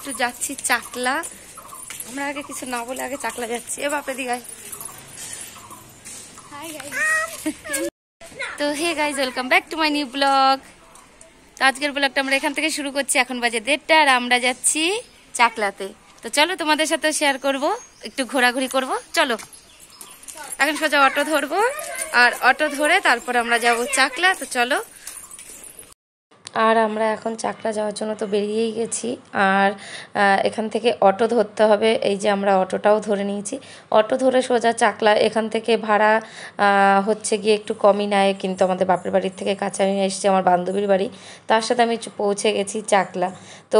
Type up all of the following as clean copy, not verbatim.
একটু যাচ্ছি চাকলা। আমরা আগে কিছু না বলে আগে চাকলা যাচ্ছি। এ বাপরে দিঘায়। তো hey guys, welcome back to my new blog. তো আজকের ব্লগটা আমরা এখান থেকে শুরু করছি। এখন বাজে 1:30 আর আমরা যাচ্ছি চাকলাতে। তো চলো তোমাদের সাথে শেয়ার করব, একটু ঘোরাঘুরি করব। চলো এখন সোজা অটো ধরবো, আর অটো ধরে তারপর আমরা যাব চাকলা। তো চলো। আর আমরা এখন চাকলা যাওয়ার জন্য তো বেরিয়েই গেছি। আর এখান থেকে অটো ধরতে হবে। এই যে আমরা অটোটাও ধরে নিয়েছি। অটো ধরে সোজা চাকলা। এখান থেকে ভাড়া হচ্ছে গিয়ে একটু কমই নেয়, কিন্তু আমাদের বাপের বাড়ির থেকে কাছে আমি এসেছি, আমার বান্ধবীর বাড়ি, তার সাথে আমি পৌঁছে গেছি চাকলা। তো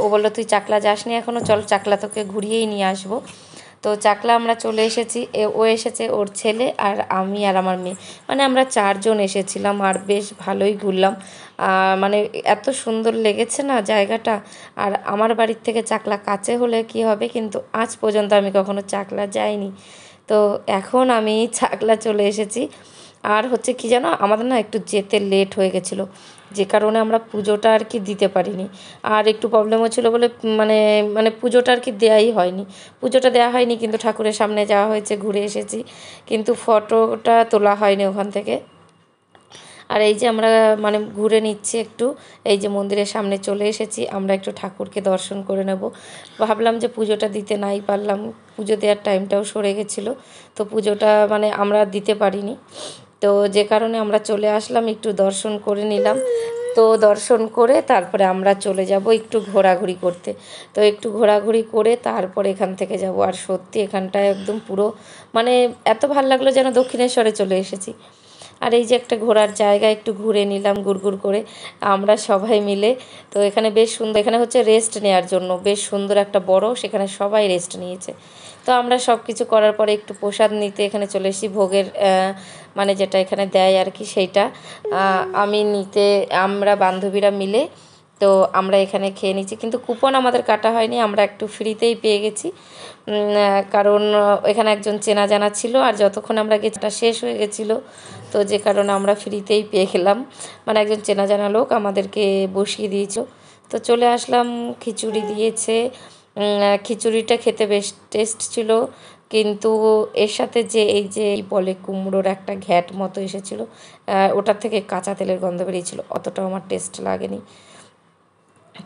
ও বললো তুই চাকলা যাসনি এখনও, চল চাকলা তোকে ঘুরিয়েই নিয়ে আসবো। তো চাকলা আমরা চলে এসেছি। ও এসেছে, ওর ছেলে আর আমি আর আমার মেয়ে, মানে আমরা 4 জন এসেছিলাম। আর বেশ ভালোই ঘুরলাম। মানে এত সুন্দর লেগেছে না জায়গাটা। আর আমার বাড়ির থেকে চাকলা কাছে হলে কি হবে, কিন্তু আজ পর্যন্ত আমি কখনো চাকলা যাইনি। তো এখন আমি চাকলা চলে এসেছি। আর হচ্ছে কি জানো, আমাদের না একটু যেতে লেট হয়ে গেছিলো, যে কারণে আমরা পুজোটা আর কি দিতে পারিনি। আর একটু প্রবলেমও ছিল বলে মানে মানে পুজোটা আর কি পুজোটা দেওয়া হয়নি, কিন্তু ঠাকুরের সামনে যাওয়া হয়েছে, ঘুরে এসেছি, কিন্তু ফটোটা তোলা হয়নি ওখান থেকে। আর এই যে আমরা মানে ঘুরে নিচ্ছি একটু। এই যে মন্দিরের সামনে চলে এসেছি, আমরা একটু ঠাকুরকে দর্শন করে নেব। ভাবলাম যে পুজোটা দিতে নাই পারলাম, পুজো দেওয়ার টাইমটাও সরে গেছিলো, তো পুজোটা মানে আমরা দিতে পারিনি। তো যে কারণে আমরা চলে আসলাম, একটু দর্শন করে নিলাম। তো দর্শন করে তারপরে আমরা চলে যাব একটু ঘোরাঘুরি করতে। তো একটু ঘোরাঘুরি করে তারপর এখান থেকে যাব। আর সত্যি এখানটায় একদম পুরো মানে এত ভালো লাগলো যেন দক্ষিণেশ্বরে চলে এসেছি। আর এই যে একটা ঘোরার জায়গা, একটু ঘুরে নিলাম গুড় করে আমরা সবাই মিলে। তো এখানে বেশ সুন্দর, এখানে হচ্ছে রেস্ট নেওয়ার জন্য বেশ সুন্দর একটা বড়, সেখানে সবাই রেস্ট নিয়েছে। তো আমরা সব কিছু করার পরে একটু প্রসাদ নিতে এখানে চলে এসেছি। ভোগের মানে যেটা এখানে দেয় আর কি, সেইটা আমরা বান্ধবীরা মিলে তো আমরা এখানে খেয়ে নিচ্ছি। কিন্তু কুপন আমাদের কাটা হয়নি, আমরা একটু ফ্রিতেই পেয়ে গেছি। কারণ এখানে একজন চেনা জানা ছিল, আর যতক্ষণ আমরা গেছিটা শেষ হয়ে গেছিলো, তো যে কারণে আমরা ফ্রিতেই পেয়ে গেলাম। মানে একজন চেনা জানা লোক আমাদেরকে বসিয়ে দিয়েছিল। তো চলে আসলাম, খিচুড়ি দিয়েছে। খিচুড়িটা খেতে বেশ টেস্ট ছিল, কিন্তু এর সাথে যে এই যে বলে কুমড়োর একটা ঘ্যাট মতো এসেছিলো, ওটার থেকে কাঁচা তেলের গন্ধ বেরিয়েছিল, অতটাও আমার টেস্ট লাগেনি।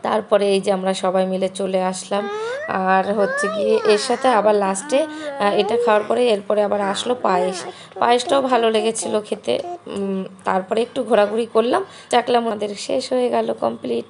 তারপরে এই যে আমরা সবাই মিলে চলে আসলাম। আর হচ্ছে গিয়ে এর সাথে আবার লাস্টে এটা খাওয়ার পরে এরপরে আবার আসলো পায়েসটাও ভালো লেগেছিলো খেতে। তারপরে একটু ঘোরাঘুরি করলাম, চাকলা আমাদের শেষ হয়ে গেল কমপ্লিট।